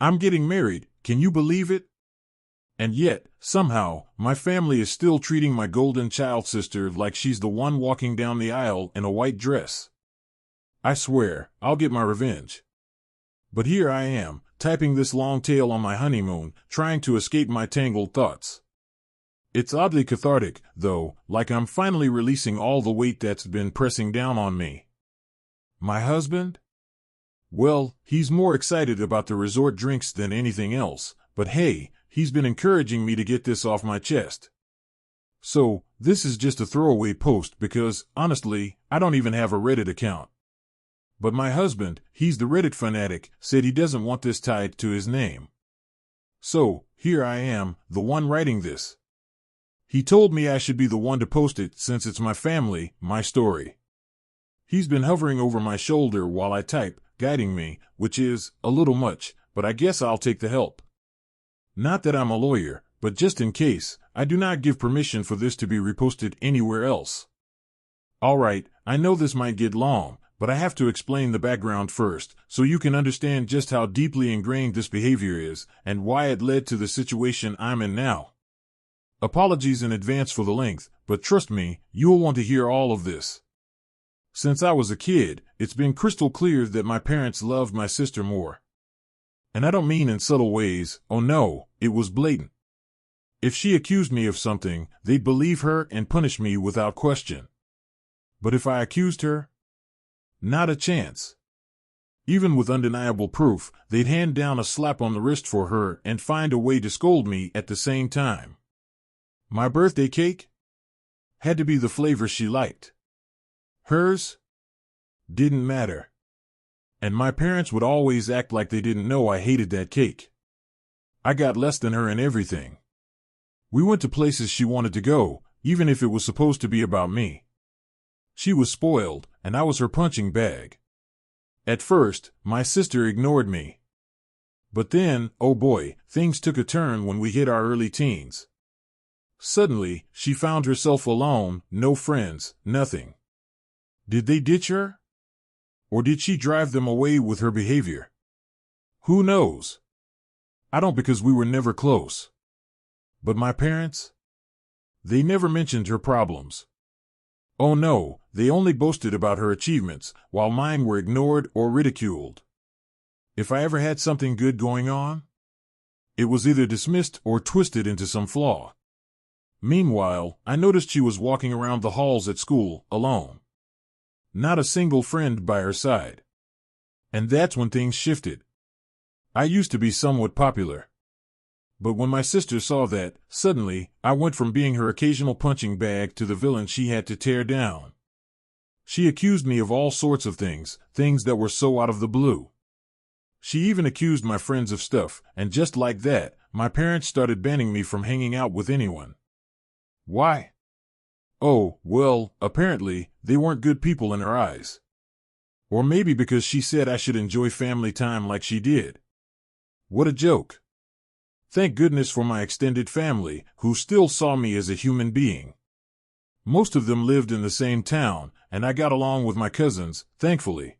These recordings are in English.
I'm getting married, can you believe it? And yet, somehow, my family is still treating my golden child sister like she's the one walking down the aisle in a white dress. I swear, I'll get my revenge. But here I am, typing this long tale on my honeymoon, trying to escape my tangled thoughts. It's oddly cathartic, though, like I'm finally releasing all the weight that's been pressing down on me. My husband? Well, he's more excited about the resort drinks than anything else, but hey, he's been encouraging me to get this off my chest. So, this is just a throwaway post because, honestly, I don't even have a Reddit account. But my husband, he's the Reddit fanatic, said he doesn't want this tied to his name. So, here I am, the one writing this. He told me I should be the one to post it since it's my family, my story. He's been hovering over my shoulder while I type, guiding me, which is a little much, but I guess I'll take the help. Not that I'm a lawyer, but just in case, I do not give permission for this to be reposted anywhere else. Alright, I know this might get long, but I have to explain the background first, so you can understand just how deeply ingrained this behavior is, and why it led to the situation I'm in now. Apologies in advance for the length, but trust me, you'll want to hear all of this. Since I was a kid, it's been crystal clear that my parents loved my sister more. And I don't mean in subtle ways, oh no, it was blatant. If she accused me of something, they'd believe her and punish me without question. But if I accused her? Not a chance. Even with undeniable proof, they'd hand down a slap on the wrist for her and find a way to scold me at the same time. My birthday cake? Had to be the flavor she liked. Hers? Didn't matter. And my parents would always act like they didn't know I hated that cake. I got less than her in everything. We went to places she wanted to go, even if it was supposed to be about me. She was spoiled, and I was her punching bag. At first, my sister ignored me. But then, oh boy, things took a turn when we hit our early teens. Suddenly, she found herself alone, no friends, nothing. Did they ditch her? Or did she drive them away with her behavior? Who knows? I don't, because we were never close. But my parents? They never mentioned her problems. Oh no, they only boasted about her achievements, while mine were ignored or ridiculed. If I ever had something good going on, it was either dismissed or twisted into some flaw. Meanwhile, I noticed she was walking around the halls at school, alone. Not a single friend by her side. And that's when things shifted. I used to be somewhat popular. But when my sister saw that, suddenly, I went from being her occasional punching bag to the villain she had to tear down. She accused me of all sorts of things that were so out of the blue. She even accused my friends of stuff, and just like that, my parents started banning me from hanging out with anyone. Why? Oh, well, apparently, they weren't good people in her eyes. Or maybe because she said I should enjoy family time like she did. What a joke. Thank goodness for my extended family, who still saw me as a human being. Most of them lived in the same town, and I got along with my cousins, thankfully.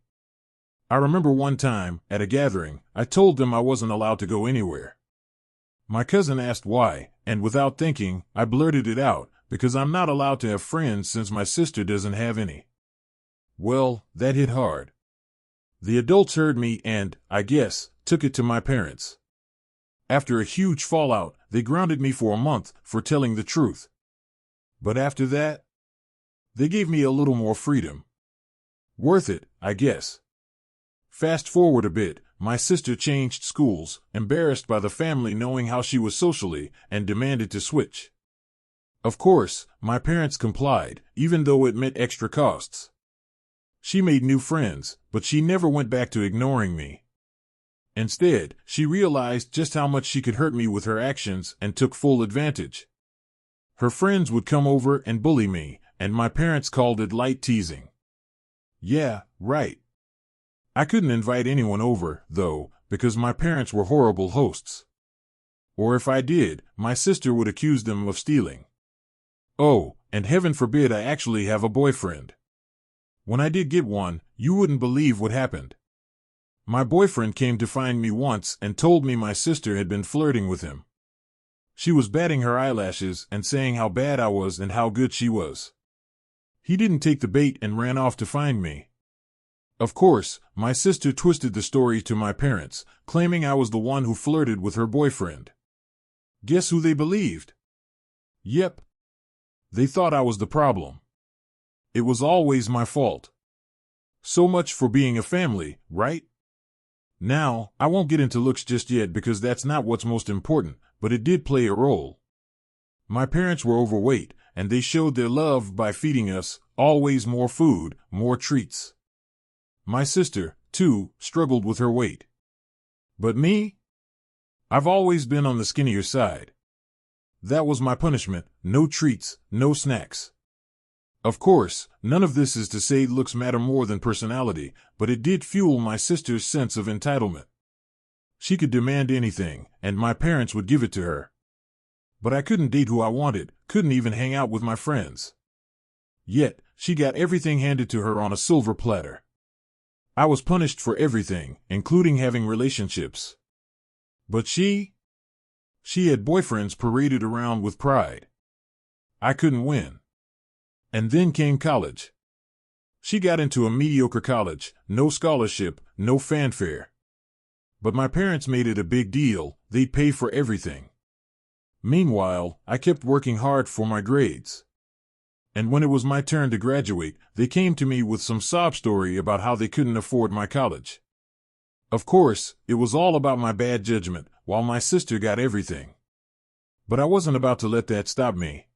I remember one time, at a gathering, I told them I wasn't allowed to go anywhere. My cousin asked why, and without thinking, I blurted it out, because I'm not allowed to have friends since my sister doesn't have any. Well, that hit hard. The adults heard me and, I guess, took it to my parents. After a huge fallout, they grounded me for a month for telling the truth. But after that, they gave me a little more freedom. Worth it, I guess. Fast forward a bit, my sister changed schools, embarrassed by the family knowing how she was socially, and demanded to switch. Of course, my parents complied, even though it meant extra costs. She made new friends, but she never went back to ignoring me. Instead, she realized just how much she could hurt me with her actions and took full advantage. Her friends would come over and bully me, and my parents called it light teasing. Yeah, right. I couldn't invite anyone over, though, because my parents were horrible hosts. Or if I did, my sister would accuse them of stealing. Oh, and heaven forbid I actually have a boyfriend. When I did get one, you wouldn't believe what happened. My boyfriend came to find me once and told me my sister had been flirting with him. She was batting her eyelashes and saying how bad I was and how good she was. He didn't take the bait and ran off to find me. Of course, my sister twisted the story to my parents, claiming I was the one who flirted with her boyfriend. Guess who they believed? Yep. They thought I was the problem. It was always my fault. So much for being a family, right? Now, I won't get into looks just yet because that's not what's most important, but it did play a role. My parents were overweight, and they showed their love by feeding us, always more food, more treats. My sister, too, struggled with her weight. But me? I've always been on the skinnier side. That was my punishment, no treats, no snacks. Of course, none of this is to say looks matter more than personality, but it did fuel my sister's sense of entitlement. She could demand anything, and my parents would give it to her. But I couldn't date who I wanted, couldn't even hang out with my friends. Yet, she got everything handed to her on a silver platter. I was punished for everything, including having relationships. But she had boyfriends paraded around with pride. I couldn't win. And then came college. She got into a mediocre college, no scholarship, no fanfare. But my parents made it a big deal, they'd pay for everything. Meanwhile, I kept working hard for my grades. And when it was my turn to graduate, they came to me with some sob story about how they couldn't afford my college. Of course, it was all about my bad judgment, while my sister got everything. But I wasn't about to let that stop me.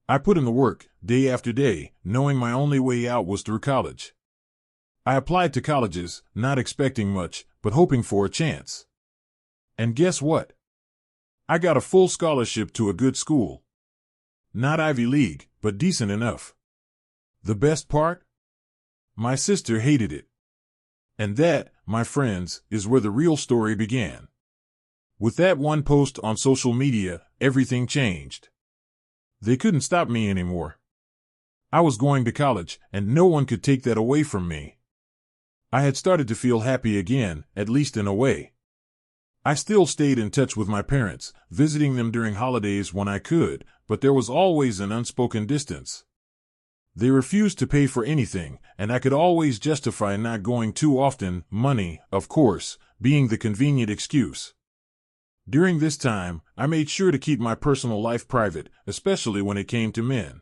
I put in the work, day after day, knowing my only way out was through college. I applied to colleges, not expecting much, but hoping for a chance. And guess what? I got a full scholarship to a good school. Not Ivy League, but decent enough. The best part? My sister hated it. And that, my friends, is where the real story began. With that one post on social media, everything changed. They couldn't stop me anymore. I was going to college, and no one could take that away from me. I had started to feel happy again, at least in a way. I still stayed in touch with my parents, visiting them during holidays when I could, but there was always an unspoken distance. They refused to pay for anything, and I could always justify not going too often, money, of course, being the convenient excuse. During this time, I made sure to keep my personal life private, especially when it came to men.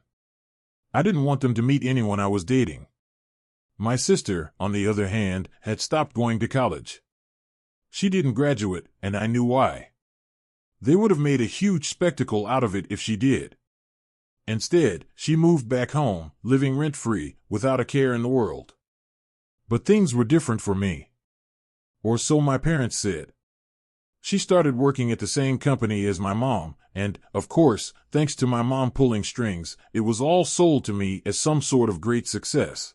I didn't want them to meet anyone I was dating. My sister, on the other hand, had stopped going to college. She didn't graduate, and I knew why. They would have made a huge spectacle out of it if she did. Instead, she moved back home, living rent-free, without a care in the world. But things were different for me. Or so my parents said. She started working at the same company as my mom, and, of course, thanks to my mom pulling strings, it was all sold to me as some sort of great success.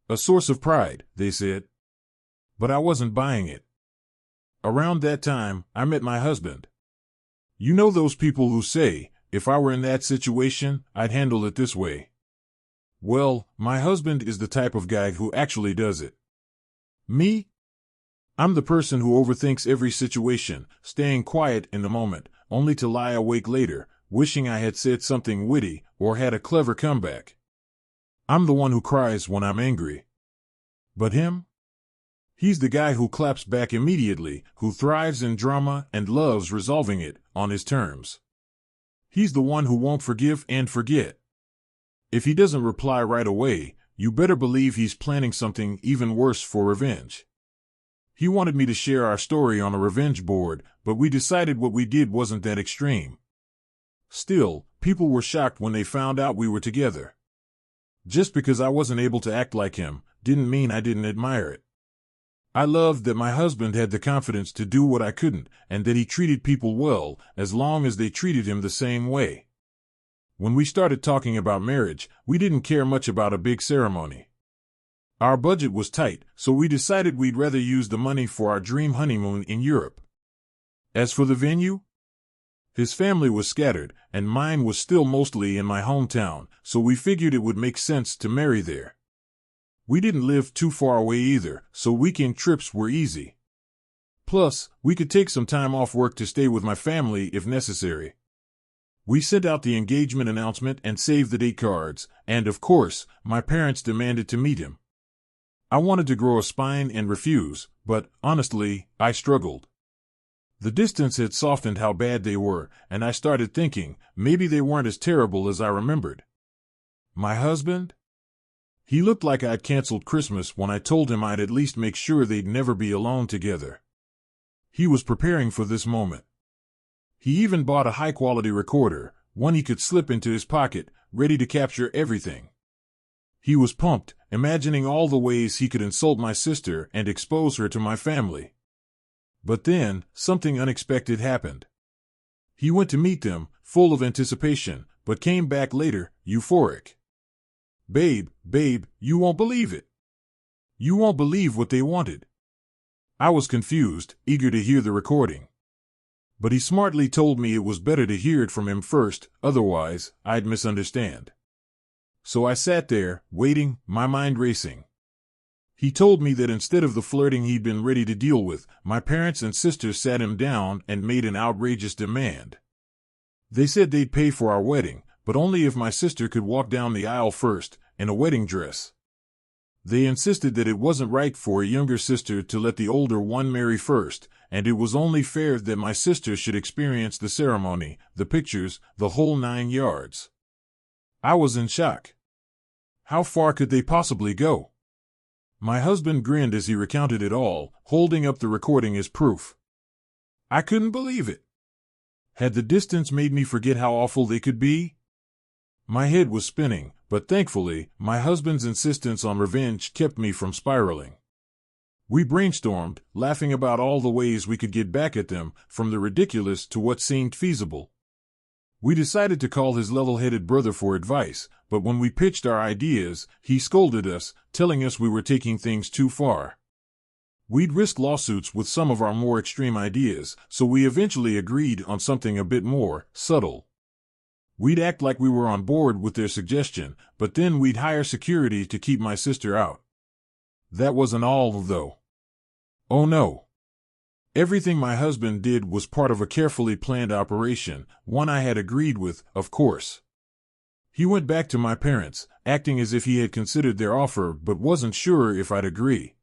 A source of pride, they said. But I wasn't buying it. Around that time, I met my husband. You know those people who say, if I were in that situation, I'd handle it this way. Well, my husband is the type of guy who actually does it. Me? I'm the person who overthinks every situation, staying quiet in the moment, only to lie awake later, wishing I had said something witty or had a clever comeback. I'm the one who cries when I'm angry. But him? He's the guy who claps back immediately, who thrives in drama and loves resolving it on his terms. He's the one who won't forgive and forget. If he doesn't reply right away, you better believe he's planning something even worse for revenge. He wanted me to share our story on a revenge board, but we decided what we did wasn't that extreme. Still, people were shocked when they found out we were together. Just because I wasn't able to act like him, didn't mean I didn't admire it. I loved that my husband had the confidence to do what I couldn't, and that he treated people well, as long as they treated him the same way. When we started talking about marriage, we didn't care much about a big ceremony. Our budget was tight, so we decided we'd rather use the money for our dream honeymoon in Europe. As for the venue, his family was scattered, and mine was still mostly in my hometown, so we figured it would make sense to marry there. We didn't live too far away either, so weekend trips were easy. Plus, we could take some time off work to stay with my family if necessary. We sent out the engagement announcement and saved the date cards, and of course, my parents demanded to meet him. I wanted to grow a spine and refuse, but, honestly, I struggled. The distance had softened how bad they were, and I started thinking, maybe they weren't as terrible as I remembered. My husband? He looked like I'd canceled Christmas when I told him I'd at least make sure they'd never be alone together. He was preparing for this moment. He even bought a high-quality recorder, one he could slip into his pocket, ready to capture everything. He was pumped, imagining all the ways he could insult my sister and expose her to my family. But then, something unexpected happened. He went to meet them, full of anticipation, but came back later, euphoric. Babe, you won't believe it. You won't believe what they wanted." I was confused, eager to hear the recording. But he smartly told me it was better to hear it from him first, otherwise, I'd misunderstand. So I sat there, waiting, my mind racing. He told me that instead of the flirting he'd been ready to deal with, my parents and sisters sat him down and made an outrageous demand. They said they'd pay for our wedding, but only if my sister could walk down the aisle first, in a wedding dress. They insisted that it wasn't right for a younger sister to let the older one marry first, and it was only fair that my sister should experience the ceremony, the pictures, the whole 9 yards. I was in shock. How far could they possibly go? My husband grinned as he recounted it all, holding up the recording as proof. I couldn't believe it. Had the distance made me forget how awful they could be? My head was spinning, but thankfully, my husband's insistence on revenge kept me from spiraling. We brainstormed, laughing about all the ways we could get back at them, from the ridiculous to what seemed feasible. We decided to call his level-headed brother for advice, but when we pitched our ideas, he scolded us, telling us we were taking things too far. We'd risk lawsuits with some of our more extreme ideas, so we eventually agreed on something a bit more subtle. We'd act like we were on board with their suggestion, but then we'd hire security to keep my sister out. That wasn't all, though. Oh no. Everything my husband did was part of a carefully planned operation, one I had agreed with, of course. He went back to my parents, acting as if he had considered their offer but wasn't sure if I'd agree.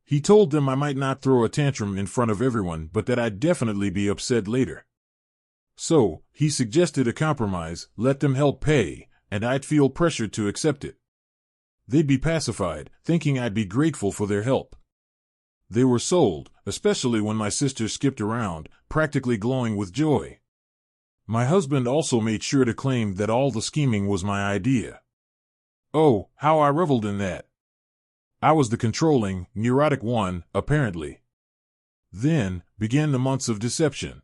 He told them I might not throw a tantrum in front of everyone, but that I'd definitely be upset later. So, he suggested a compromise, let them help pay, and I'd feel pressured to accept it. They'd be pacified, thinking I'd be grateful for their help. They were sold, especially when my sister skipped around, practically glowing with joy. My husband also made sure to claim that all the scheming was my idea. Oh, how I reveled in that. I was the controlling, neurotic one, apparently. Then began the months of deception.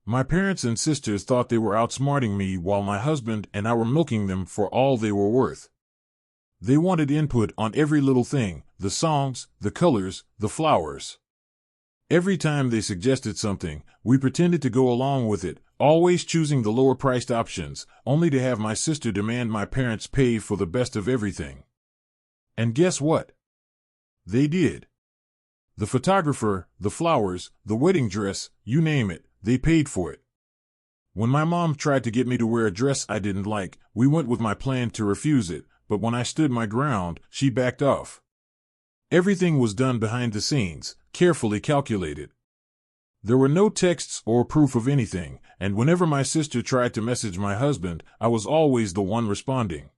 My parents and sisters thought they were outsmarting me while my husband and I were milking them for all they were worth. They wanted input on every little thing, the songs, the colors, the flowers. Every time they suggested something, we pretended to go along with it, always choosing the lower-priced options, only to have my sister demand my parents pay for the best of everything. And guess what? They did. The photographer, the flowers, the wedding dress, you name it, they paid for it. When my mom tried to get me to wear a dress I didn't like, we went with my plan to refuse it, but when I stood my ground, she backed off. Everything was done behind the scenes, carefully calculated. There were no texts or proof of anything, and whenever my sister tried to message my husband, I was always the one responding.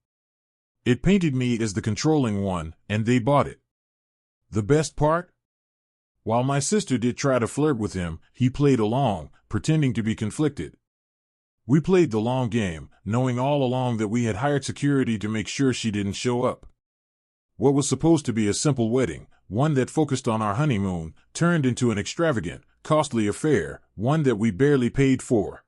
It painted me as the controlling one, and they bought it. The best part? While my sister did try to flirt with him, he played along, pretending to be conflicted. We played the long game, knowing all along that we had hired security to make sure she didn't show up. What was supposed to be a simple wedding, one that focused on our honeymoon, turned into an extravagant, costly affair, one that we barely paid for.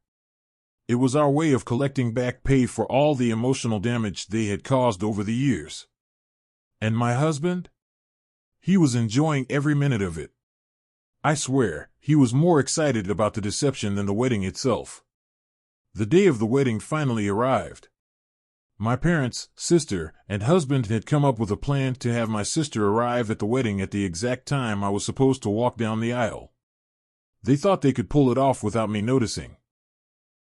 It was our way of collecting back pay for all the emotional damage they had caused over the years. And my husband? He was enjoying every minute of it. I swear, he was more excited about the deception than the wedding itself. The day of the wedding finally arrived. My parents, sister, and husband had come up with a plan to have my sister arrive at the wedding at the exact time I was supposed to walk down the aisle. They thought they could pull it off without me noticing.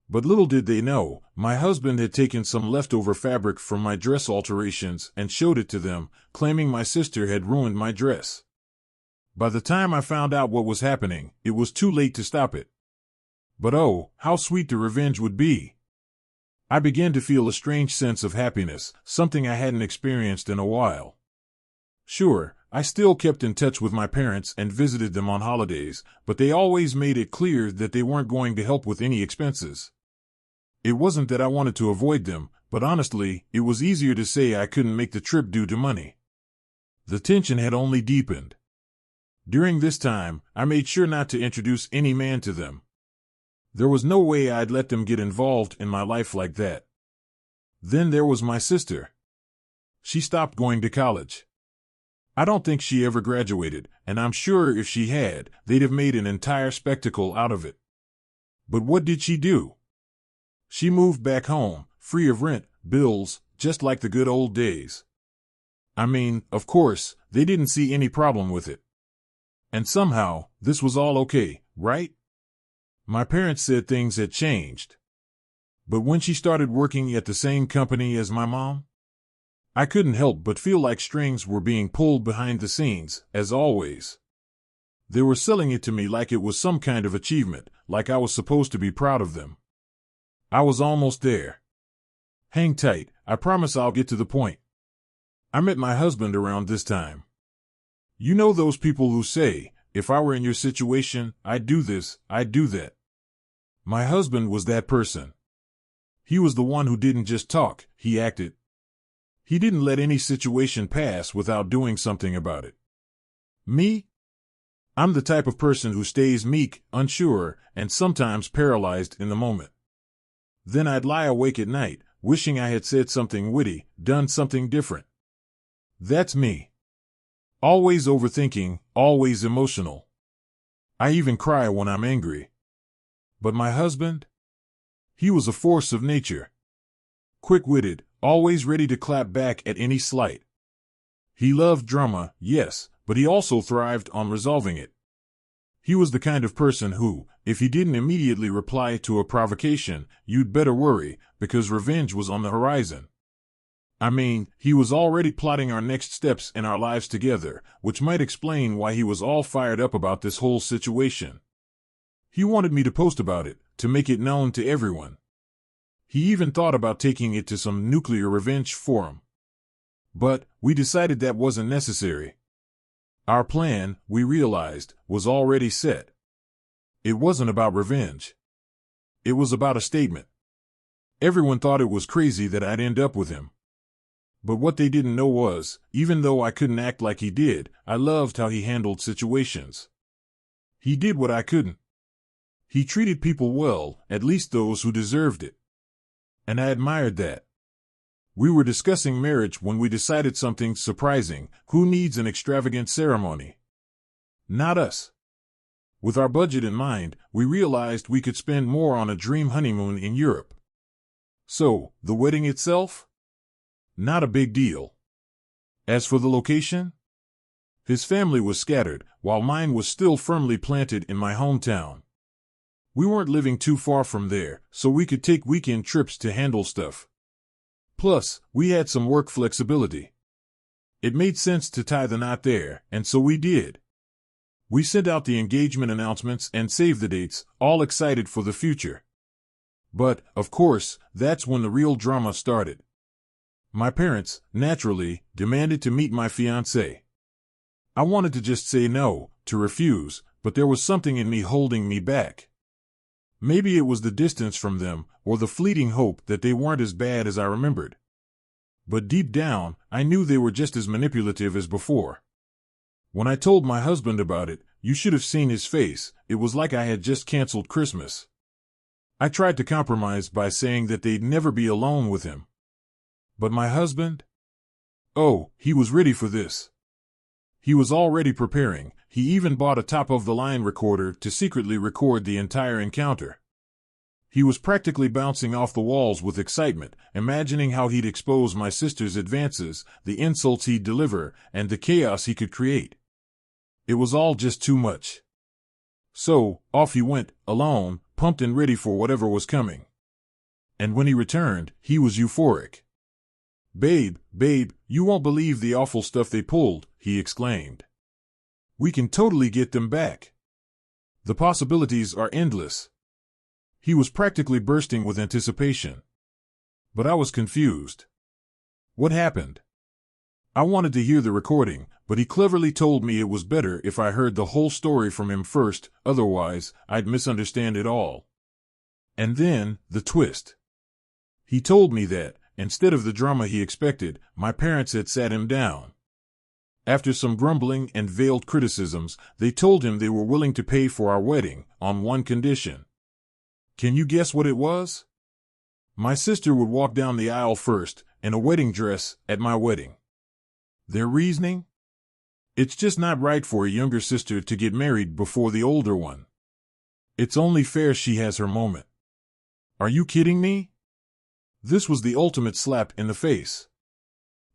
But little did they know, my husband had taken some leftover fabric from my dress alterations and showed it to them, claiming my sister had ruined my dress. By the time I found out what was happening, it was too late to stop it. But oh, how sweet the revenge would be! I began to feel a strange sense of happiness, something I hadn't experienced in a while. Sure, I still kept in touch with my parents and visited them on holidays, but they always made it clear that they weren't going to help with any expenses. It wasn't that I wanted to avoid them, but honestly, it was easier to say I couldn't make the trip due to money. The tension had only deepened. During this time, I made sure not to introduce any man to them. There was no way I'd let them get involved in my life like that. Then there was my sister. She stopped going to college. I don't think she ever graduated, and I'm sure if she had, they'd have made an entire spectacle out of it. But what did she do? She moved back home, free of rent, bills, just like the good old days. I mean, of course, they didn't see any problem with it. And somehow, this was all okay, right? My parents said things had changed. But when she started working at the same company as my mom, I couldn't help but feel like strings were being pulled behind the scenes, as always. They were selling it to me like it was some kind of achievement, like I was supposed to be proud of them. I was almost there. Hang tight, I promise I'll get to the point. I met my husband around this time. You know those people who say, if I were in your situation, I'd do this, I'd do that. My husband was that person. He was the one who didn't just talk, he acted. He didn't let any situation pass without doing something about it. Me? I'm the type of person who stays meek, unsure, and sometimes paralyzed in the moment. Then I'd lie awake at night, wishing I had said something witty, done something different. That's me. Always overthinking, always emotional. I even cry when I'm angry. But my husband? He was a force of nature. Quick-witted, always ready to clap back at any slight. He loved drama, yes, but he also thrived on resolving it. He was the kind of person who, if he didn't immediately reply to a provocation, you'd better worry, because revenge was on the horizon. I mean, he was already plotting our next steps in our lives together, which might explain why he was all fired up about this whole situation. He wanted me to post about it, to make it known to everyone. He even thought about taking it to some nuclear revenge forum. But we decided that wasn't necessary. Our plan, we realized, was already set. It wasn't about revenge. It was about a statement. Everyone thought it was crazy that I'd end up with him. But what they didn't know was, even though I couldn't act like he did, I loved how he handled situations. He did what I couldn't. He treated people well, at least those who deserved it. And I admired that. We were discussing marriage when we decided something surprising. Who needs an extravagant ceremony? Not us. With our budget in mind, we realized we could spend more on a dream honeymoon in Europe. So, the wedding itself? Not a big deal. As for the location? His family was scattered, while mine was still firmly planted in my hometown. We weren't living too far from there, so we could take weekend trips to handle stuff. Plus, we had some work flexibility. It made sense to tie the knot there, and so we did. We sent out the engagement announcements and saved the dates, all excited for the future. But, of course, that's when the real drama started. My parents, naturally, demanded to meet my fiancée. I wanted to just say no, to refuse, but there was something in me holding me back. Maybe it was the distance from them, or the fleeting hope that they weren't as bad as I remembered. But deep down, I knew they were just as manipulative as before. When I told my husband about it, you should have seen his face. It was like I had just canceled Christmas. I tried to compromise by saying that they'd never be alone with him. But my husband? Oh, he was ready for this. He was already preparing. He even bought a top-of-the-line recorder to secretly record the entire encounter. He was practically bouncing off the walls with excitement, imagining how he'd expose my sister's advances, the insults he'd deliver, and the chaos he could create. It was all just too much. So, off he went, alone, pumped and ready for whatever was coming. And when he returned, he was euphoric. Babe, you won't believe the awful stuff they pulled," he exclaimed. "We can totally get them back. The possibilities are endless." He was practically bursting with anticipation. But I was confused. What happened? I wanted to hear the recording, but he cleverly told me it was better if I heard the whole story from him first, otherwise I'd misunderstand it all. And then, the twist. He told me that, instead of the drama he expected, my parents had sat him down. After some grumbling and veiled criticisms, they told him they were willing to pay for our wedding, on one condition. Can you guess what it was? My sister would walk down the aisle first, in a wedding dress, at my wedding. Their reasoning? It's just not right for a younger sister to get married before the older one. It's only fair she has her moment. Are you kidding me? This was the ultimate slap in the face.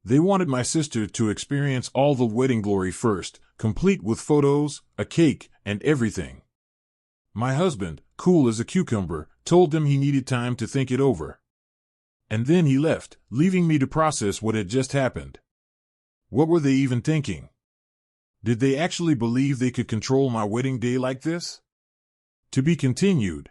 They wanted my sister to experience all the wedding glory first, complete with photos, a cake, and everything. My husband, cool as a cucumber, told them he needed time to think it over. And then he left, leaving me to process what had just happened. What were they even thinking? Did they actually believe they could control my wedding day like this? To be continued.